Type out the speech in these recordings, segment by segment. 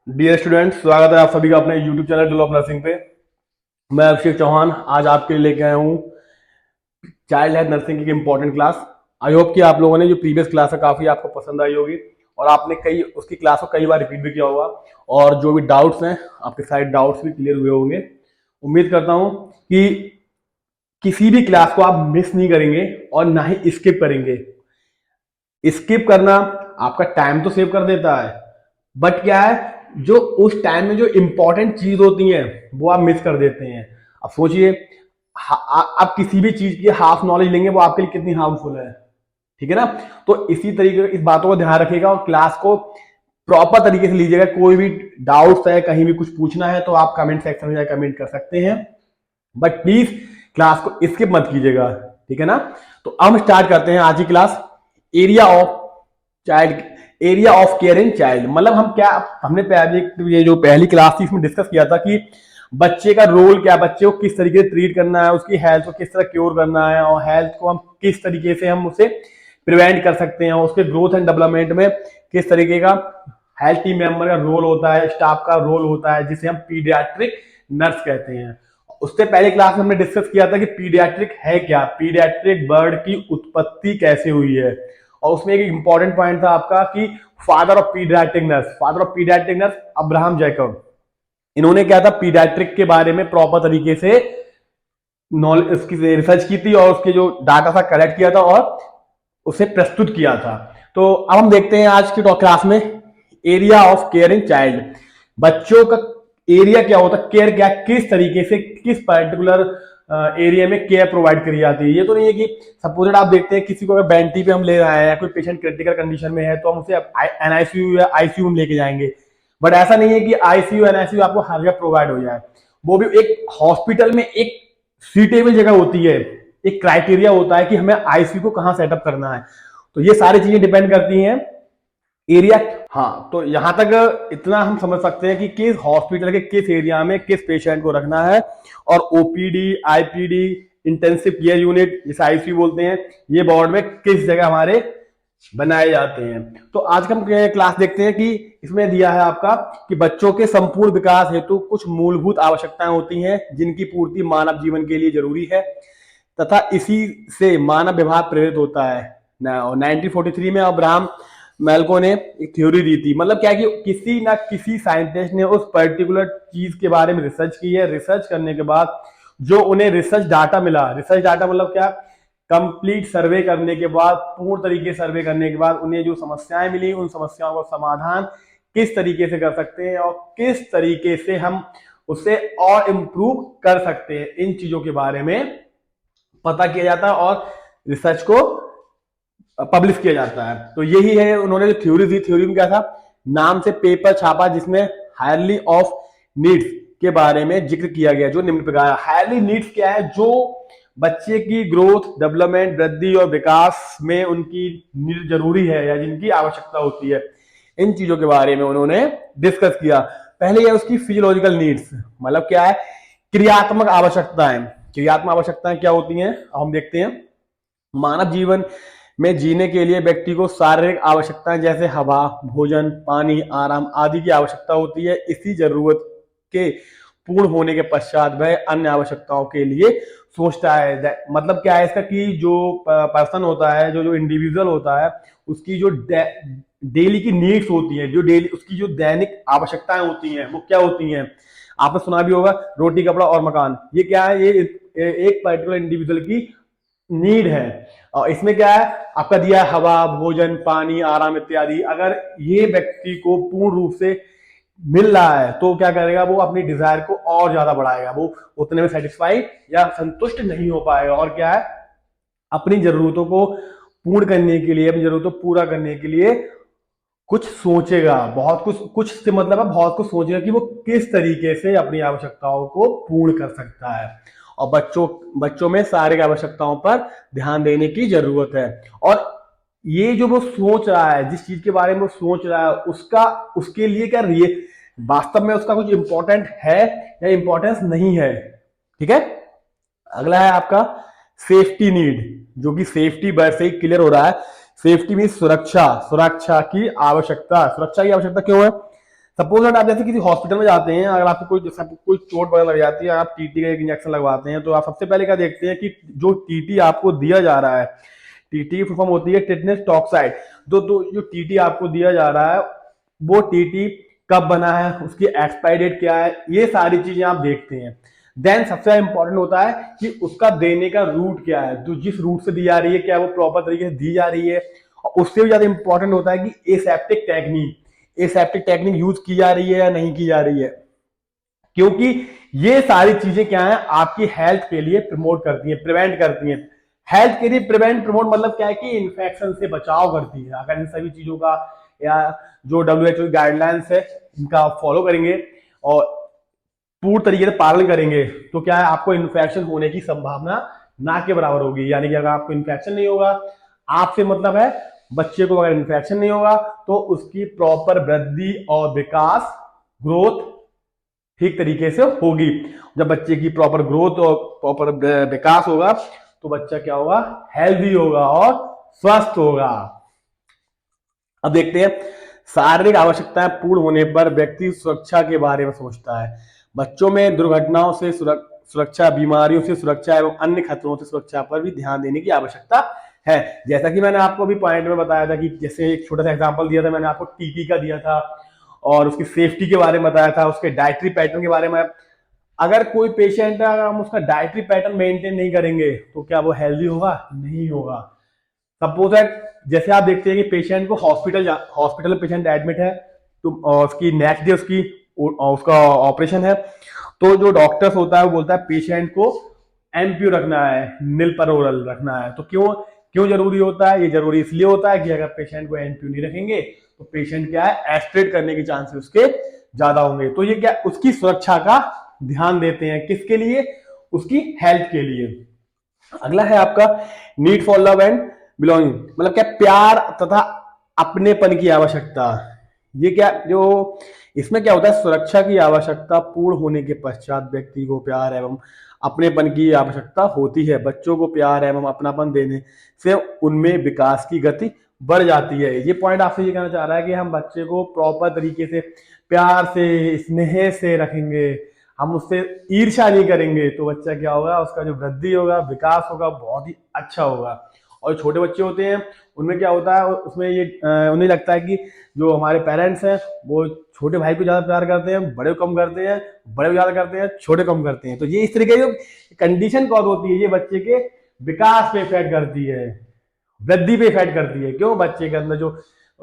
Dear students, स्वागत है आप सभी का अपने यूट्यूब चैनल डुल ऑफ नर्सिंग पे। मैं अभिषेक चौहान आज आपके लिए लेके आया हूँ चाइल्ड हेल्थ नर्सिंग की इंपॉर्टेंट क्लास। आई होप कि आप लोगों ने जो प्रीवियस क्लास है काफ़ी आपको पसंद आई होगी और आपने कई उसकी क्लास को कई बार रिपीट भी किया होगा और जो भी डाउट्स हैं आपके सारे डाउट्स भी क्लियर हुए होंगे। उम्मीद करता हूँ कि किसी भी क्लास को आप मिस नहीं करेंगे और ना ही स्किप करेंगे। स्किप करना आपका टाइम तो सेव कर देता है, बट क्या है जो उस टाइम में जो इंपॉर्टेंट चीज होती है वो आप मिस कर देते हैं। अब सोचिए, आप किसी भी चीज की हाफ नॉलेज लेंगे वो आपके लिए कितनी हार्मफुल है। ठीक है ना। तो इसी तरीके इस बातों को ध्यान रखिएगा और क्लास को प्रॉपर तरीके से लीजिएगा। कोई भी डाउट्स है, कहीं भी कुछ पूछना है तो आप कमेंट सेक्शन में जाकर कमेंट कर सकते हैं, बट प्लीज क्लास को स्किप मत कीजिएगा। ठीक है ना। तो हम स्टार्ट करते हैं आज की class. Area of child, area of care in child, मतलब हम क्या, हमने पहले ये जो पहली क्लास थी इसमें डिस्कस किया था कि बच्चे का रोल क्या, बच्चे को किस तरीके से ट्रीट करना है, उसकी हेल्थ को किस तरह क्योर करना है और हेल्थ को हम किस तरीके से हम उसे प्रिवेंट कर सकते हैं, उसके ग्रोथ एंड डेवलपमेंट में किस तरीके का हेल्थ टीम मेंबर का रोल होता है, स्टाफ का रोल होता है, जिसे हम पीडियाट्रिक नर्स कहते हैं। उससे पहले क्लास में हमने डिस्कस किया था कि पीडियाट्रिक है क्या, पीडियाट्रिक बर्ड की उत्पत्ति कैसे हुई है। और उसमें एक इंपॉर्टेंट पॉइंट था आपका कि father of paediatric nurse, father of paediatric nurse Abraham Jacob, इन्होंने क्या था पीडियाट्रिक के बारे में प्रॉपर तरीके से नॉलेज उसकी रिसर्च की थी और उसके जो डाटा था कलेक्ट किया था और उसे प्रस्तुत किया था। तो अब हम देखते हैं आज की क्लास में area of care in child. बच्चों का एरिया क्या होता है, केयर क्या, किस तरीके से किस पर्टिकुलर एरिया में केयर प्रोवाइड करी जाती है। ये तो नहीं है कि सपोजेड आप देखते हैं किसी को अगर बेंटी पे हम ले रहे हैं, कोई पेशेंट क्रिटिकल कंडीशन में है तो हम उसे एनआईसीयू या आईसीयू में लेके जाएंगे, बट ऐसा नहीं है कि आईसीयू एनआईसीयू आपको हर जगह प्रोवाइड हो जाए। वो भी एक हॉस्पिटल में एक सीटेबल जगह होती है, एक क्राइटेरिया होता है कि हमें आईसीयू को कहां सेटअप करना है। तो ये सारी चीजें डिपेंड करती हैं एरिया। हाँ, तो यहां तक इतना हम समझ सकते हैं कि किस हॉस्पिटल के किस एरिया में किस पेशेंट को रखना है और OPD, IPD, intensive care unit जिसे आईसीयू बोलते हैं, ये वार्ड में किस जगह हमारे बनाए जाते हैं। तो आज का हम क्लास देखते हैं कि इसमें दिया है आपका कि बच्चों के संपूर्ण विकास हेतु कुछ मूलभूत आवश्यकताएं होती हैं जिनकी पूर्ति मानव जीवन के लिए जरूरी है तथा इसी से मानव व्यवहार प्रेरित होता है। 1943 में अब्राहम मेल्को ने एक थ्योरी दी थी, मतलब क्या कि किसी ना किसी साइंटिस्ट ने उस पर्टिकुलर चीज के बारे में रिसर्च की है। रिसर्च करने के बाद जो उन्हें रिसर्च डाटा मिला, रिसर्च डाटा मतलब क्या, कंप्लीट सर्वे करने के बाद, पूर्ण तरीके सर्वे करने के बाद उन्हें जो समस्याएं मिली उन समस्याओं का समाधान किस तरीके से कर सकते हैं और किस तरीके से हम उसे और इम्प्रूव कर सकते हैं, इन चीजों के बारे में पता किया जाता है और रिसर्च को पब्लिश किया जाता है। तो यही है उन्होंने जो थ्योरी दी, थ्योरी में क्या था, नाम से पेपर छापा जिसमें हायरली ऑफ नीड्स के बारे में जिक्र किया गया, जो निम्न प्रकार। हायरली नीड्स क्या है, जो बच्चे की ग्रोथ, डेवलपमेंट, वृद्धि और विकास में उनकी नीड जरूरी है या जिनकी आवश्यकता होती है, इन चीजों के बारे में उन्होंने डिस्कस किया। पहले है उसकी फिजियोलॉजिकल नीड्स, मतलब क्या है, क्रियात्मक आवश्यकताएं। क्रियात्मक आवश्यकताएं क्या होती हैं हम देखते हैं। मानव जीवन में जीने के लिए व्यक्ति को शारीरिक आवश्यकताएं जैसे हवा, भोजन, पानी, आराम आदि की आवश्यकता होती है। इसी जरूरत के पूर्ण होने के पश्चात वह अन्य आवश्यकताओं के लिए सोचता है। मतलब क्या है इसका कि जो पर्सन होता है, जो जो इंडिविजुअल होता है, उसकी जो डेली की नीड्स होती है, जो डेली उसकी जो दैनिक आवश्यकताएं होती हैं वो क्या होती हैं। आपने सुना भी होगा रोटी, कपड़ा और मकान। ये क्या है, ये एक पर्टिकुलर इंडिविजुअल की नीड है। और इसमें क्या है आपका दिया है हवा, भोजन, पानी, आराम इत्यादि। अगर ये व्यक्ति को पूर्ण रूप से मिल रहा है तो क्या करेगा, वो अपनी डिजायर को और ज्यादा बढ़ाएगा, वो उतने में सेटिस्फाई या संतुष्ट नहीं हो पाएगा और क्या है, अपनी जरूरतों को पूर्ण करने के लिए, अपनी जरूरतों को पूरा करने के लिए कुछ सोचेगा। बहुत कुछ, कुछ से मतलब है बहुत कुछ सोचेगा कि वो किस तरीके से अपनी आवश्यकताओं को पूर्ण कर सकता है। और बच्चों में शारीरिक आवश्यकताओं पर ध्यान देने की जरूरत है। और ये जो वो सोच रहा है, जिस चीज के बारे में वो सोच रहा है, उसका उसके लिए क्या ये वास्तव में उसका कुछ इंपॉर्टेंट है या इंपॉर्टेंस नहीं है। ठीक है। अगला है आपका सेफ्टी नीड, जो कि सेफ्टी वर्ड से ही क्लियर हो रहा है। सेफ्टी मीन सुरक्षा, सुरक्षा की आवश्यकता। सुरक्षा की आवश्यकता क्यों है, सपोज दैट आप जैसे किसी हॉस्पिटल में जाते हैं, अगर आपको कोई चोट वगैरह लग जाती है, आप टीटी का एक इंजेक्शन लगवाते हैं, तो आप सबसे पहले क्या देखते हैं कि जो टीटी आपको दिया जा रहा है, टीटी की फुल फॉर्म होती है टिटेनस टॉक्साइड। तो जो टीटी आपको दिया जा रहा है वो टीटी कब बना है, उसकी एक्सपायरी डेट क्या है, ये सारी चीजें आप देखते हैं। देन सबसे इंपॉर्टेंट होता है कि उसका देने का रूट क्या है, तो जिस रूट से दी जा रही है क्या वो प्रॉपर तरीके से दी जा रही है। और उससे भी ज्यादा इंपॉर्टेंट होता है कि एसेप्टिक टेक्निक यूज की जा रही है या नहीं की जा रही है, क्योंकि ये सारी चीजें क्या है आपकी हेल्थ के लिए प्रमोट करती हैं, प्रिवेंट करती हैं। हेल्थ के लिए प्रिवेंट प्रमोट मतलब क्या है कि इन्फेक्शन से बचाव करती है। अगर इन सभी चीजों का या जो WHO गाइडलाइंस है इनका फॉलो करेंगे और पूर्ण तरीके से पालन करेंगे तो क्या है आपको इन्फेक्शन होने की संभावना ना के बराबर होगी। यानी कि अगर आपको इन्फेक्शन नहीं होगा, आपसे मतलब है बच्चे को अगर इन्फेक्शन नहीं होगा तो उसकी प्रॉपर वृद्धि और विकास, ग्रोथ ठीक तरीके से होगी। जब बच्चे की प्रॉपर ग्रोथ और प्रॉपर विकास होगा तो बच्चा क्या होगा, हेल्दी होगा और स्वस्थ होगा। अब देखते हैं शारीरिक आवश्यकताएं पूर्ण होने पर व्यक्ति सुरक्षा के बारे में सोचता है। बच्चों में दुर्घटनाओं से सुरक्षा, बीमारियों से सुरक्षा एवं अन्य खतरों से सुरक्षा पर भी ध्यान देने की आवश्यकता है। जैसा कि मैंने आपको अभी पॉइंट में बताया था कि जैसे एक छोटा सा एग्जांपल दिया था मैंने आपको टीटी का दिया था और उसकी सेफ्टी के बारे में बताया था, उसके डाइटरी पैटर्न के बारे में। अगर कोई पेशेंट है, अगर हम उसका डाइटरी पैटर्न मेंटेन नहीं करेंगे तो क्या वो हेल्दी होगा, नहीं होगा। सपोज है जैसे आप देखते हैं कि पेशेंट को हॉस्पिटल में पेशेंट एडमिट है तो उसकी नेक्स्ट डे उसका ऑपरेशन है, तो जो डॉक्टर्स होता है वो बोलता है पेशेंट को एनपीओ रखना है, निल पर ओरल रखना है। तो क्यों क्यों जरूरी होता है, ये जरूरी इसलिए होता है कि अगर पेशेंट को एनपीओ नहीं रखेंगे तो पेशेंट क्या है एस्पिरेट करने के चांसेस उसके ज्यादा होंगे। तो ये क्या उसकी सुरक्षा का ध्यान देते हैं, किसके लिए, उसकी हेल्थ के लिए। अगला है आपका need for love and belonging, मतलब क्या प्यार तथा अपनेपन की आवश्यकता। ये क्या जो इसमें क्या होता है, सुरक्षा की आवश्यकता पूर्ण होने के पश्चात व्यक्ति को प्यार एवं अपनेपन की आवश्यकता होती है। बच्चों को प्यार एवं अपनापन देने से उनमें विकास की गति बढ़ जाती है। ये पॉइंट आपसे ये कहना चाह रहा है कि हम बच्चे को प्रॉपर तरीके से प्यार से, स्नेह से रखेंगे, हम उससे ईर्ष्या नहीं करेंगे तो बच्चा क्या होगा, उसका जो वृद्धि होगा, विकास होगा, बहुत ही अच्छा होगा। और छोटे बच्चे होते हैं उनमें क्या होता है, उसमें ये उन्हें लगता है कि जो हमारे पेरेंट्स हैं वो छोटे भाई को ज्यादा प्यार करते हैं, बड़े को कम करते हैं, बड़े को ज्यादा करते हैं, छोटे कम करते हैं। तो ये इस तरीके की कंडीशन कौन होती है, ये बच्चे के विकास पे इफेक्ट करती है, वृद्धि पे इफेक्ट करती है। क्यों, बच्चे के अंदर जो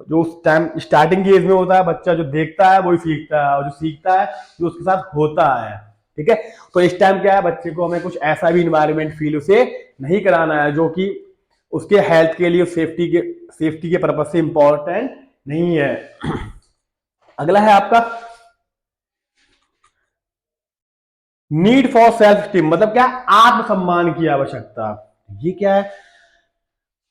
जो उस टाइम स्टार्टिंग की एज में होता है, बच्चा जो देखता है वही सीखता है और जो सीखता है जो उसके साथ होता है। ठीक है, तो इस टाइम क्या है, बच्चे को हमें कुछ ऐसा भी इन्वायरमेंट फील उसे नहीं कराना है जो कि उसके हेल्थ के लिए, सेफ्टी के पर्पज से इंपॉर्टेंट नहीं है। अगला है आपका नीड फॉर सेल्फ स्टीम, मतलब क्या, आत्मसम्मान की आवश्यकता। ये क्या है,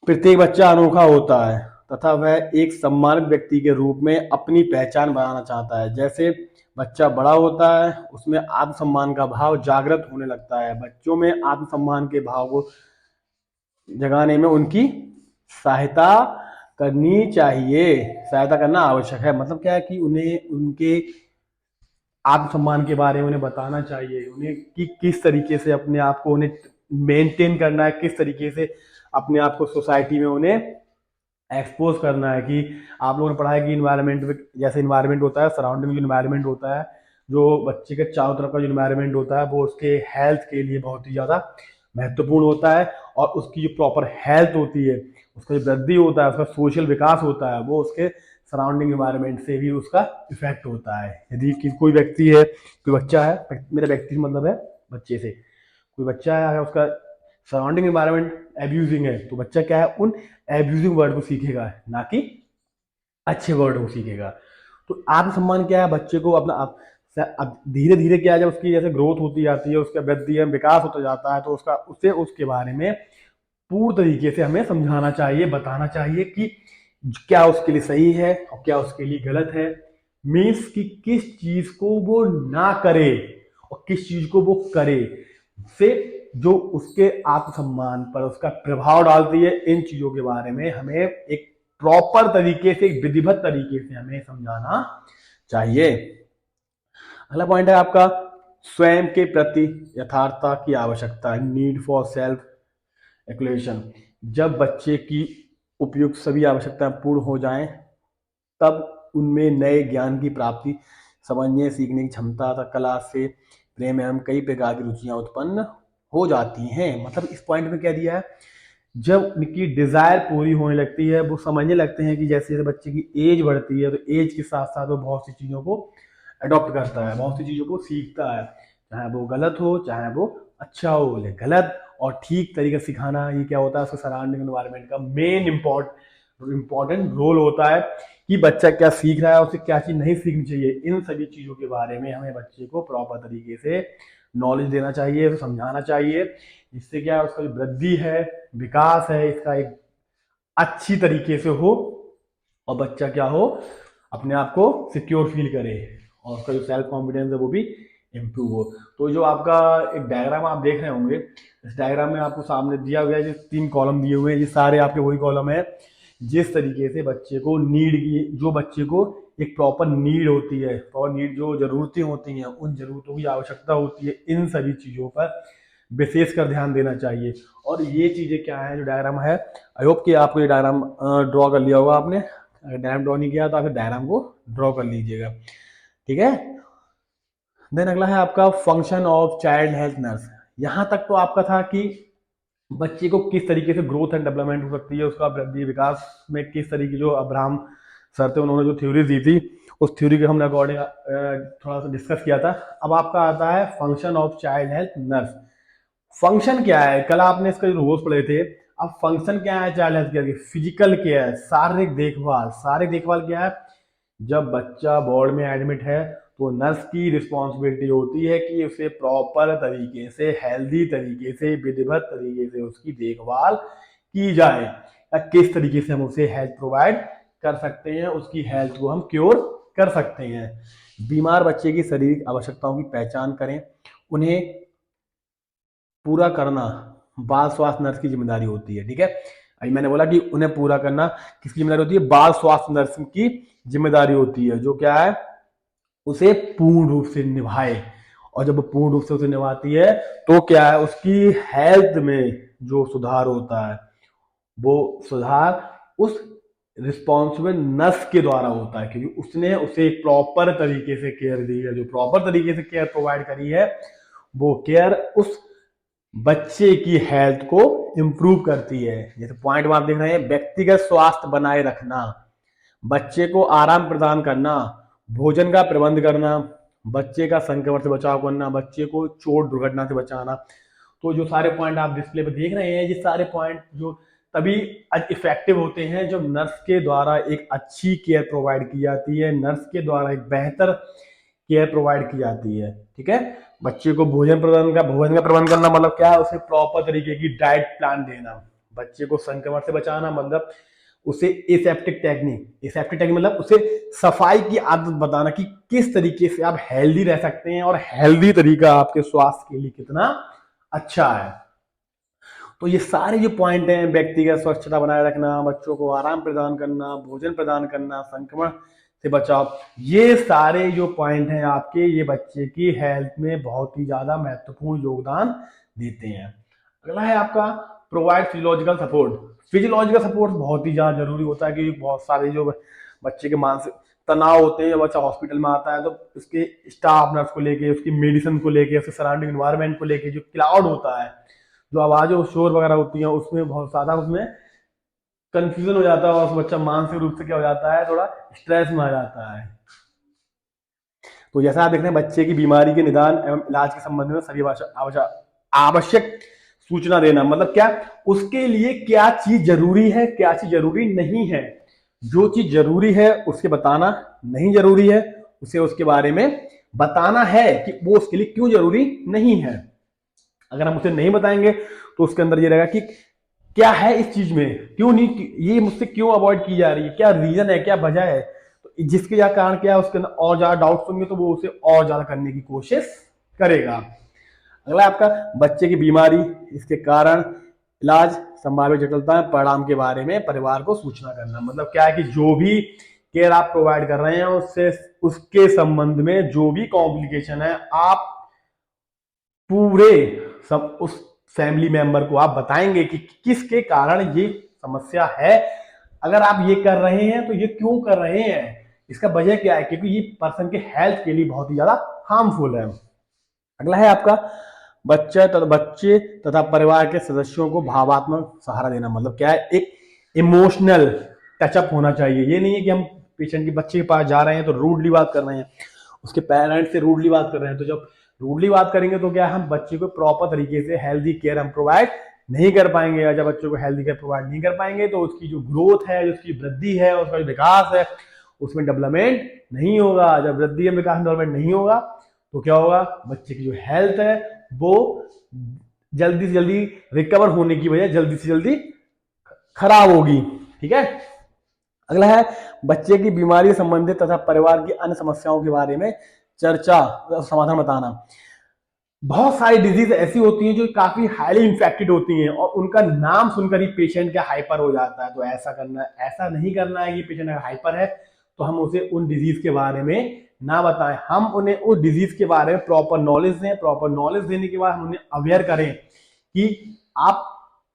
प्रत्येक बच्चा अनोखा होता है तथा वह एक सम्मानित व्यक्ति के रूप में अपनी पहचान बनाना चाहता है। जैसे बच्चा बड़ा होता है उसमें आत्मसम्मान का भाव जागृत होने लगता है। बच्चों में आत्मसम्मान के भाव को जगाने में उनकी सहायता करनी चाहिए, सहायता करना आवश्यक है। मतलब क्या है कि उन्हें उनके आत्मसम्मान के बारे में उन्हें बताना चाहिए, उन्हें कि किस तरीके से अपने आप को उन्हें मेंटेन करना है, किस तरीके से अपने आप को सोसाइटी में उन्हें एक्सपोज करना है। कि आप लोगों ने पढ़ा है कि इन्वायरमेंट में जैसे इन्वायरमेंट होता है, सराउंडिंग जो इन्वायरमेंट होता है, जो बच्चे के चारों तरफ का जो इन्वायरमेंट होता है वो उसके हेल्थ के लिए बहुत ही ज़्यादा महत्वपूर्ण होता है। और उसकी जो प्रॉपर हेल्थ होती है, उसका जो वृद्धि होता है, उसका सोशल विकास होता है, वो उसके सराउंडिंग इन्वायरमेंट से भी उसका इफेक्ट होता है। यदि कोई व्यक्ति है, कोई बच्चा है, मेरा व्यक्ति से मतलब है बच्चे से, कोई बच्चा है अगर उसका सराउंडिंग इन्वायरमेंट एब्यूजिंग है तो बच्चा क्या है, उन एब्यूजिंग वर्ड को सीखेगा, ना कि अच्छे वर्ड को सीखेगा। तो आत्मसम्मान क्या है, बच्चे को अपना अब धीरे धीरे क्या है, जब उसकी जैसे ग्रोथ होती जाती है, उसका वृद्धि है, विकास होता जाता है, तो उसके बारे में पूर्ण तरीके से हमें समझाना चाहिए, बताना चाहिए कि क्या उसके लिए सही है और क्या उसके लिए गलत है। मीन्स कि किस चीज को वो ना करे और किस चीज को वो करे, से जो उसके आत्मसम्मान पर उसका प्रभाव डालती है। इन चीजों के बारे में हमें एक प्रॉपर तरीके से, एक विधिवत तरीके से हमें समझाना चाहिए। अगला पॉइंट है आपका स्वयं के प्रति यथार्थता की आवश्यकता, नीड फॉर सेल्फ एक्सप्लोरेशन। जब बच्चे की उपयुक्त सभी आवश्यकताएं पूर्ण हो जाएं, तब उनमें नए ज्ञान की प्राप्ति, समझने सीखने की क्षमता तथा कला से प्रेम एवं कई प्रकार की रुचियां उत्पन्न हो जाती हैं। मतलब इस पॉइंट में क्या दिया है, जब उनकी डिजायर पूरी होने लगती है, वो समझने लगते हैं कि जैसे जैसे बच्चे की एज बढ़ती है, तो एज के साथ साथ वो बहुत सी चीज़ों को अडॉप्ट करता है, बहुत सी चीज़ों को सीखता है, चाहे वो गलत हो चाहे वो अच्छा हो। लेकिन गलत और ठीक तरीके से सिखाना, ये क्या होता है, उसके सराउंडिंग एनवायरनमेंट का मेन इम्पॉर्टेंट रोल होता है कि बच्चा क्या सीख रहा है, उसे क्या चीज़ नहीं सीखनी चाहिए। इन सभी चीज़ों के बारे में हमें बच्चे को प्रॉपर तरीके से नॉलेज देना चाहिए, उसे समझाना चाहिए, जिससे क्या उसका जो वृद्धि है, विकास है, इसका एक अच्छी तरीके से हो और बच्चा क्या हो, अपने आप को सिक्योर फील करे और उसका जो सेल्फ कॉन्फिडेंस है वो भी इम्प्रूव हो। तो जो आपका एक डायग्राम आप देख रहे होंगे, इस डायग्राम में आपको सामने दिया हुआ है, जो 3 कॉलम दिए हुए हैं, ये सारे आपके वही कॉलम है जिस तरीके से बच्चे को नीड की, जो बच्चे को एक प्रॉपर नीड होती है, और नीड जो जरूरतें होती हैं, उन जरूरतों की आवश्यकता होती है, इन सभी चीज़ों पर विशेष कर ध्यान देना चाहिए। और ये चीज़ें क्या है, जो डायग्राम है, आई होप कि आपको ये डायग्राम ड्रॉ कर लिया होगा आपने। अगर डायग्राम ड्रॉ नहीं किया तो आप डायग्राम को ड्रॉ कर लीजिएगा, ठीक है। देन अगला है आपका function of child health nurse. यहाँ तक तो आपका था कि बच्चे को किस तरीके से ग्रोथ एंड डेवलपमेंट हो सकती है, उसका वृद्धि विकास में किस तरीके, जो अब्राहम सर थे उन्होंने जो थ्योरी दी थी, उस थ्योरी के हमने अकॉर्डिंग थोड़ा सा डिस्कस किया था। अब आपका आता है function of child health nurse. Function क्या है, कल आपने इसका जो रोज पढ़े थे। अब फंक्शन क्या है चाइल्ड हेल्थ केयर की, फिजिकल केयर, शारीरिक देखभाल। शारीरिक देखभाल क्या है, जब बच्चा वार्ड में एडमिट है तो नर्स की रिस्पॉन्सिबिलिटी होती है कि उसे प्रॉपर तरीके से, हेल्दी तरीके से, विधिवत तरीके से उसकी देखभाल की जाए, या किस तरीके से हम उसे हेल्थ प्रोवाइड कर सकते हैं, उसकी हेल्थ को हम क्योर कर सकते हैं। बीमार बच्चे की शारीरिक आवश्यकताओं की पहचान करें, उन्हें पूरा करना बाल स्वास्थ्य नर्स की जिम्मेदारी होती है, ठीक है। अभी मैंने बोला कि उन्हें पूरा करना किसकी जिम्मेदारी होती है, बाल स्वास्थ्य नर्स की जिम्मेदारी होती है, जो क्या है, उसे पूर्ण रूप से निभाए। और जब वो पूर्ण रूप से उसे निभाती है तो क्या है, उसकी हेल्थ में जो सुधार होता है, वो सुधार उस रिस्पॉन्सिबल नर्स के द्वारा होता है, क्योंकि उसने उसे एक प्रॉपर तरीके से केयर दी है। जो प्रॉपर तरीके से केयर प्रोवाइड करी है, वो केयर उस बच्चे की हेल्थ को इंप्रूव करती है। जैसे पॉइंट में आप देख रहे हैं, व्यक्तिगत स्वास्थ्य बनाए रखना, बच्चे को आराम प्रदान करना, भोजन का प्रबंध करना, बच्चे का संक्रमण से बचाव करना, बच्चे को चोट दुर्घटना से बचाना। तो जो सारे पॉइंट आप डिस्प्ले पे देख रहे हैं, ये सारे पॉइंट जो तभी इफेक्टिव होते हैं जब नर्स के द्वारा एक अच्छी केयर प्रोवाइड की जाती है, नर्स के द्वारा एक बेहतर केयर प्रोवाइड की जाती है, ठीक है। बच्चे को भोजन का प्रबंध करना मतलब क्या है, उसे प्रॉपर तरीके की डाइट प्लान देना, बच्चे को संक्रमण से बचाना मतलब उसे एसेप्टिक टेक्निक मतलब उसे सफाई की आदत बताना कि किस तरीके से आप हेल्दी रह सकते हैं और हेल्दी तरीका आपके स्वास्थ्य के लिए कितना अच्छा है। तो ये सारे जो पॉइंट हैं, व्यक्तिगत स्वच्छता बनाए रखना, बच्चों को आराम प्रदान करना, भोजन प्रदान करना, संक्रमण से बचाव, ये सारे जो पॉइंट हैं आपके, ये बच्चे की हेल्थ में बहुत ही ज्यादा महत्वपूर्ण योगदान देते हैं। अगला है आपका provide physiological support. Physiological support बहुत ही ज्यादा जरूरी होता है, क्योंकि बहुत सारे जो बच्चे के मानसिक तनाव होते हैं, जब बच्चा हॉस्पिटल में आता है तो उसके स्टाफ नर्स को लेके, उसकी मेडिसिन को लेके, उसके सराउंडिंग इन्वायरमेंट को लेके जो क्लाउड होता है, जो आवाज़ और शोर वगैरह होती है, उसमें बहुत ज़्यादा उसमें कंफ्यूजन हो जाता है और उस बच्चा मानसिक रूप से क्या हो जाता है, थोड़ा स्ट्रेस में आ जाता है। तो जैसा आप देख रहे हैं, बच्चे की बीमारी के निदान एवं इलाज के संबंध में सभी आवश्यक सूचना देना, मतलब क्या, उसके लिए क्या चीज जरूरी है, क्या चीज जरूरी नहीं है। जो चीज जरूरी है उसके बताना, नहीं जरूरी है उसे उसके बारे में बताना है कि वो उसके लिए क्यों जरूरी नहीं है। अगर हम उसे नहीं बताएंगे तो उसके अंदर ये रहेगा कि क्या है इस चीज में, क्यों नहीं, ये मुझसे क्यों अवॉइड की जा रही है, क्या रीजन है, क्या वजह है। तो जिसके कारण क्या है, उसके अंदर और ज्यादा डाउट्स होंगे तो वो उसे और ज्यादा करने की कोशिश करेगा। अगला आपका बच्चे की बीमारी, इसके कारण, इलाज, संभावित जटिलता, परिणाम के बारे में परिवार को सूचना करना। मतलब क्या है कि जो भी केयर आप प्रोवाइड कर रहे हैं उससे उसके संबंध में जो भी कॉम्प्लिकेशन है आप पूरे सब उस फैमिली मेंबर को आप बताएंगे कि किसके कारण ये समस्या है। अगर आप ये कर रहे हैं तो ये क्यों कर रहे हैं, इसका वजह क्या है, क्योंकि ये पर्सन के हेल्थ के लिए बहुत ही ज्यादा हार्मफुल है। अगला है आपका बच्चे तथा परिवार के सदस्यों को भावात्मक सहारा देना। मतलब क्या है, एक इमोशनल टचअप होना चाहिए। ये नहीं है कि हम पेशेंट के बच्चे के पास जा रहे हैं तो रूडली बात कर रहे हैं, उसके पेरेंट्स से रूडली बात कर रहे हैं। तो जब रूडली बात करेंगे तो क्या, हम बच्चे को प्रॉपर तरीके से हेल्दी केयर हम प्रोवाइड नहीं कर पाएंगे। और जब बच्चों को हेल्दी केयर प्रोवाइड नहीं कर पाएंगे तो उसकी जो ग्रोथ है, उसकी वृद्धि है, उसका जो विकास है, उसमें डेवलपमेंट नहीं होगा। जब वृद्धि में विकास डेवलपमेंट नहीं होगा तो क्या होगा, बच्चे की जो हेल्थ है वो जल्दी से जल्दी रिकवर होने की बजाय जल्दी से जल्दी खराब होगी। ठीक है। अगला है बच्चे की बीमारी से संबंधित तथा परिवार की अन्य समस्याओं के बारे में चर्चा, समाधान बताना। बहुत सारी डिजीज ऐसी होती हैं जो काफी हाईली इन्फेक्टेड होती हैं और उनका नाम सुनकर ही पेशेंट क्या हाइपर हो जाता है। तो ऐसा करना, ऐसा नहीं करना है कि पेशेंट अगर हाइपर है तो हम उसे उन डिजीज के बारे में ना बताएं। हम उन्हें उस डिजीज के बारे में प्रॉपर नॉलेज दें। प्रॉपर नॉलेज देने के बाद हम उन्हें अवेयर करें कि आप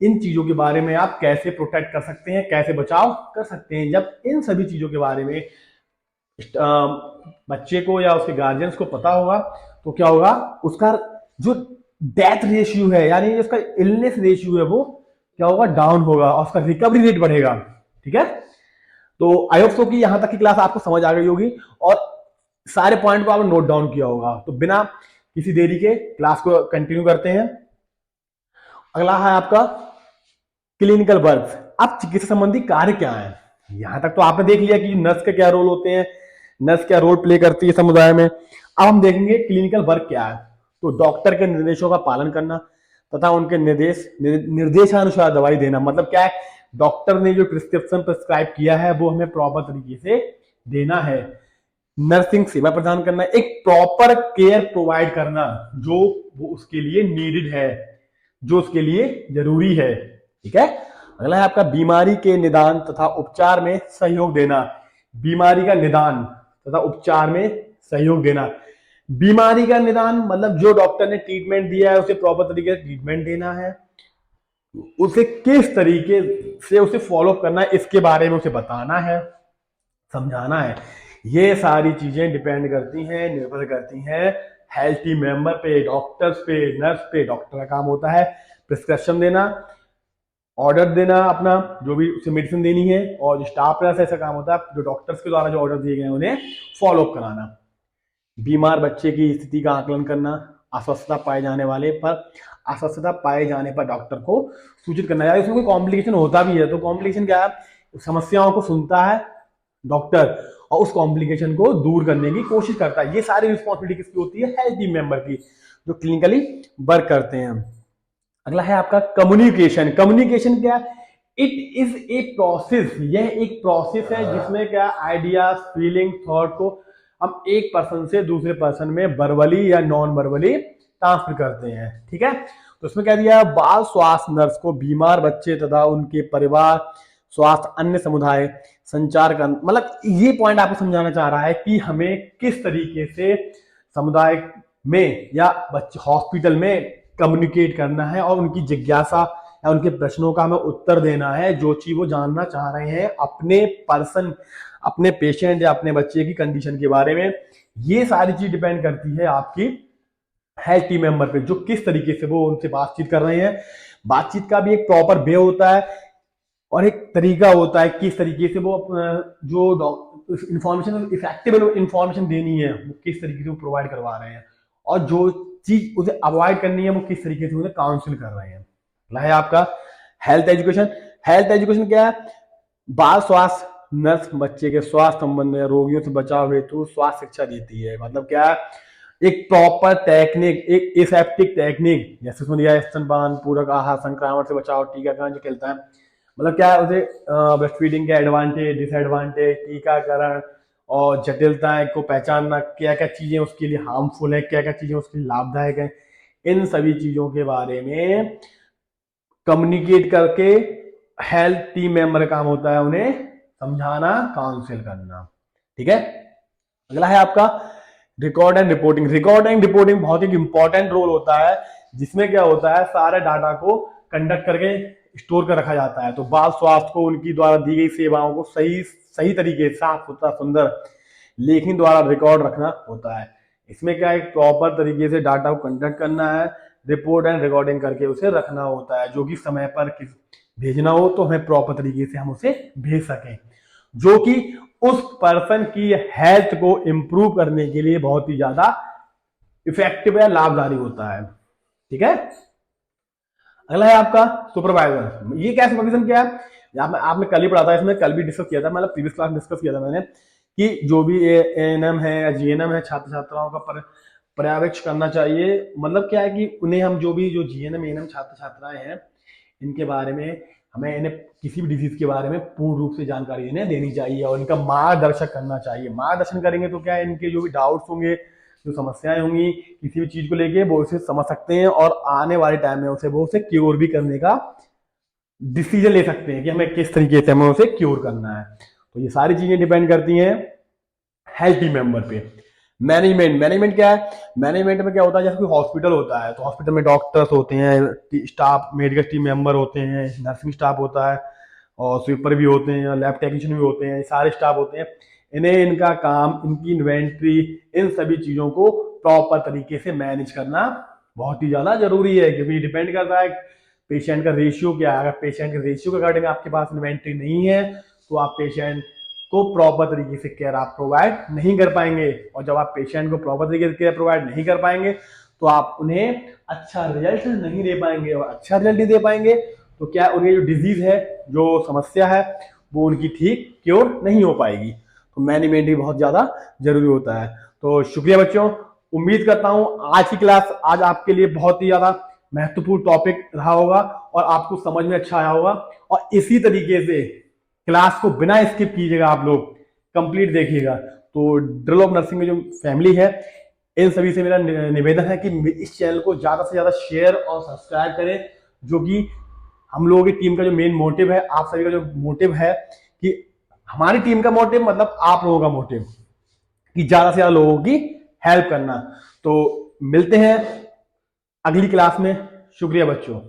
इन चीजों के बारे में आप कैसे प्रोटेक्ट कर सकते हैं, कैसे बचाव कर सकते हैं। जब इन सभी चीजों के बारे में बच्चे को या उसके गार्जियंस को पता होगा तो क्या होगा, उसका जो डेथ रेशियो है, यानी उसका इलनेस रेशियो है, वो क्या होगा, डाउन होगा और उसका रिकवरी रेट बढ़ेगा। ठीक है। तो आई होप सो कि यहां तक की क्लास आपको समझ आ गई होगी और सारे पॉइंट को आपने नोट डाउन किया होगा। तो बिना किसी देरी के क्लास को कंटिन्यू करते हैं। अगला है आपका क्लिनिकल वर्क। अब चिकित्सा संबंधी कार्य क्या है, यहां तक तो आपने देख लिया कि नर्स के क्या रोल होते हैं, नर्स क्या रोल प्ले करती है समुदाय में। अब हम देखेंगे क्लिनिकल वर्क क्या है। तो डॉक्टर के निर्देशों का पालन करना तथा उनके निर्देशानुसार दवाई देना। मतलब क्या है, डॉक्टर ने जो प्रिस्क्रिप्शन प्रिस्क्राइब किया है वो हमें प्रॉपर तरीके से देना है। नर्सिंग सेवा प्रदान करना, एक प्रॉपर केयर प्रोवाइड करना जो वो उसके लिए नीडेड है, जो उसके लिए जरूरी है। ठीक है। अगला है आपका बीमारी के निदान तथा उपचार में सहयोग देना। बीमारी का निदान तथा उपचार में सहयोग देना। बीमारी का निदान मतलब जो डॉक्टर ने ट्रीटमेंट दिया है उसे प्रॉपर तरीके से ट्रीटमेंट देना है, उसे किस तरीके से उसे फॉलो करना है इसके बारे में उसे बताना है, समझाना है। ये सारी चीजें डिपेंड करती हैं, निर्भर करती हैं हेल्थ टीम मेंबर पे, डॉक्टर्स पे, नर्स पे। डॉक्टर का काम होता है प्रिस्क्रिप्शन देना, ऑर्डर देना अपना, जो भी उसे मेडिसिन देनी है, और जो स्टाफ नर्स ऐसा काम होता है जो डॉक्टर्स के द्वारा जो ऑर्डर दिए गए उन्हें फॉलो अप कराना। बीमार बच्चे की स्थिति का आकलन करना, अस्वस्थता पाए जाने पर डॉक्टर को सूचित करना। यार इसमें कोई कॉम्प्लिकेशन होता भी है तो कॉम्प्लिकेशन क्या है, समस्याओं को सुनता है डॉक्टर और उस कॉम्प्लिकेशन को दूर करने की कोशिश करता है। ये सारी रिस्पॉन्सिबिलिटी किसकी होती है, हेल्थ टीम मेंबर की, जो क्लिनिकली वर्क करते हैं। अगला है आपका कम्युनिकेशन। कम्युनिकेशन क्या, इट इज ए प्रोसेस, यह एक प्रोसेस है जिसमें क्या आइडियाज, फीलिंग, थॉट को हम एक पर्सन से दूसरे पर्सन में वर्बली या नॉन वर्बली ट्रांसफर करते हैं। ठीक है। तो उसमें क्या दिया, बाल स्वास्थ्य नर्स को बीमार बच्चे तथा उनके परिवार, स्वास्थ्य अन्य समुदाय संचार कर, मतलब ये पॉइंट आपको समझाना चाह रहा है कि हमें किस तरीके से समुदाय में या बच्चे हॉस्पिटल में कम्युनिकेट करना है और उनकी जिज्ञासा या उनके प्रश्नों का हमें उत्तर देना है, जो चीज वो जानना चाह रहे हैं अपने पर्सन, अपने पेशेंट या अपने बच्चे की कंडीशन के बारे में। ये सारी चीज डिपेंड करती है आपकी हेल्थ टीम मेंबर पे, जो किस तरीके से वो उनसे बातचीत कर रहे हैं। बातचीत का भी एक प्रॉपर वे होता है और एक तरीका होता है किस तरीके से वो जो इंफॉर्मेशन, इफेक्टिव इंफॉर्मेशन देनी है वो किस तरीके से वो प्रोवाइड करवा रहे हैं, और जो चीज उसे अवॉइड करनी है वो किस तरीके से उन्हें काउंसिल कर रहे हैं। है आपका हेल्थ एजुकेशन। हेल्थ एजुकेशन क्या है, बाल स्वास्थ्य नर्स बच्चे के स्वास्थ्य संबंध में रोगियों से बचाव हेतु स्वास्थ्य शिक्षा देती है। मतलब क्या है, एक प्रॉपर टेक्निक, एक एसेप्टिक टेक्निक, जैसे उसमें दिया स्तनपान, पूरक आहार, संक्रमण से बचाव, टीकाकरण जो खेलता है। मतलब क्या है, उसे ब्रेस्ट फीडिंग के एडवांटेज, डिसएडवांटेज, टीकाकरण और जटिलताएं को पहचानना, क्या क्या चीजें उसके लिए हार्मफुल है, क्या क्या चीजें उसके लिए लाभदायक है, इन सभी चीजों के बारे में कम्युनिकेट करके हेल्थ टीम मेंबर का काम होता है उन्हें समझाना, काउंसिल करना। ठीक है। अगला है आपका record and reporting. Record and reporting बहुत एक इंपॉर्टेंट रोल होता है, जिसमें क्या होता है सारे डाटा को कंडक्ट करके स्टोर कर रखा जाता है। तो बाल स्वास्थ्य को उनकी द्वारा दी गई सेवाओं को सही सही तरीके से साफ सुथरा सुंदर लेखनी द्वारा रिकॉर्ड रखना होता है। इसमें क्या है प्रॉपर तरीके से डाटा को कंडक्ट करना है, रिपोर्ट एंड रिकॉर्डिंग करके उसे रखना होता है, जो कि समय पर भेजना हो तो हमें प्रॉपर तरीके से हम उसे भेज सकें, जो कि उस पर्सन की हेल्थ को इंप्रूव करने के लिए बहुत ही ज्यादा इफेक्टिव या लाभकारी होता है। ठीक है। अगला है आपका सुपरवाइजर। ये क्या सुपरविजन क्या है, आपने कल ही पढ़ा था, इसमें कल भी डिस्कस किया था, मतलब प्रीवियस क्लास डिस्कस किया था मैंने, कि जो भी एएनएम है या जीएनएम है छात्र छात्राओं का पर्यवेक्षण करना चाहिए। मतलब क्या है कि उन्हें हम जो जीएनएम एएनएम छात्र छात्राएं हैं इनके बारे में हमें इन्हें किसी भी डिजीज के बारे में पूर्ण रूप से जानकारी इन्हें देनी चाहिए और इनका मार्गदर्शक करना चाहिए। मार्गदर्शन करेंगे तो क्या है इनके जो भी डाउट्स होंगे, जो समस्याएं होंगी किसी भी चीज को लेके, वो उसे समझ सकते हैं और आने वाले टाइम में वो उसे क्योर भी करने का डिसीजन ले सकते हैं कि हमें किस तरीके से हमें उसे क्योर करना है। तो ये सारी चीजें डिपेंड करती हैं हेल्थ टीम मेंबर पे। मैनेजमेंट क्या है, मैनेजमेंट में क्या होता है, जैसे कोई हॉस्पिटल होता है तो हॉस्पिटल में डॉक्टर्स होते हैं, स्टाफ मेडिकल टीम मेंबर होते हैं, नर्सिंग स्टाफ होता है और स्वीपर भी होते हैं, लैब टेक्नीशियन भी होते हैं, सारे स्टाफ होते हैं। इन्हें इनका काम, इनकी इन्वेंट्री, इन सभी चीजों को प्रॉपर तरीके से मैनेज करना बहुत ही ज्यादा जरूरी है, क्योंकि डिपेंड करता है पेशेंट का रेशियो क्या है। अगर पेशेंट के रेशियो के अकॉर्डिंग आपके पास इन्वेंट्री नहीं है तो आप पेशेंट को प्रॉपर तरीके से केयर आप प्रोवाइड नहीं कर पाएंगे, और जब आप पेशेंट को प्रॉपर तरीके से केयर प्रोवाइड नहीं कर पाएंगे तो आप उन्हें अच्छा रिजल्ट नहीं दे पाएंगे, और अच्छा रिजल्ट नहीं दे पाएंगे तो क्या उनकी जो डिजीज है, जो समस्या है, वो उनकी ठीक क्योर नहीं हो पाएगी। तो मैनेजमेंट भी बहुत ज्यादा जरूरी होता है। तो शुक्रिया बच्चों, उम्मीद करता हूं आज की क्लास आज आपके लिए बहुत ही ज्यादा महत्वपूर्ण टॉपिक रहा होगा और आपको समझ में अच्छा आया होगा, और इसी तरीके से क्लास को बिना स्किप कीजिएगा, आप लोग कंप्लीट देखिएगा। तो ड्रिल ऑफ नर्सिंग में जो फैमिली है इन सभी से मेरा निवेदन है कि इस चैनल को ज्यादा से ज्यादा शेयर और सब्सक्राइब करें, जो कि हम लोगों की टीम का जो मेन मोटिव है, आप सभी का जो मोटिव है, कि हमारी टीम का मोटिव मतलब आप लोगों का मोटिव कि ज्यादा से ज्यादा लोगों की हेल्प करना। तो मिलते हैं अगली क्लास में। शुक्रिया बच्चों।